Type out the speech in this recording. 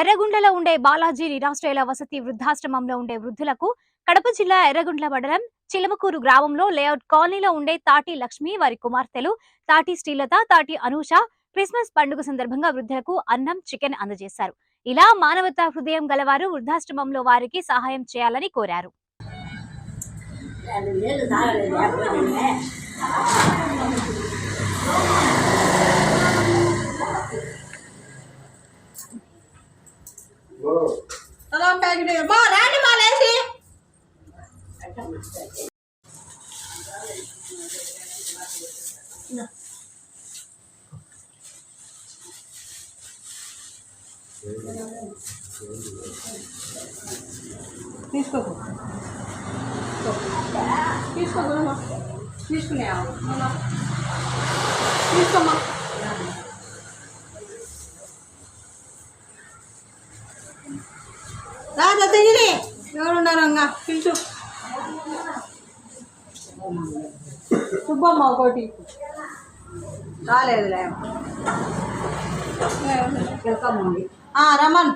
ఎర్రగుండ్లలో ఉండే బాలాజీ నిరాశ్రయుల వసతి వృద్ధాశ్రమంలో ఉండే వృద్ధులకు కడప జిల్లా ఎర్రగుండ్ల మండలం చిలమకూరు గ్రామంలో లేఅవుట్ కాలనీలో ఉండే తాటి లక్ష్మి వారి కుమార్తెలు తాటి శ్రీలత తాటి అనూష క్రిస్మస్ పండుగ సందర్భంగా వృద్ధులకు అన్నం చికెన్ అందజేశారు. ఇలా మానవతా హృదయం గలవారు వృద్ధాశ్రమంలో వారికి సహాయం చేయాలని కోరారు. తీసుకోమ్మా రాదా తెగిరి ఎవరున్నారు అంగా పిలుచు సుబ్బమ్మ ఒకటి రాలేదులే రమన్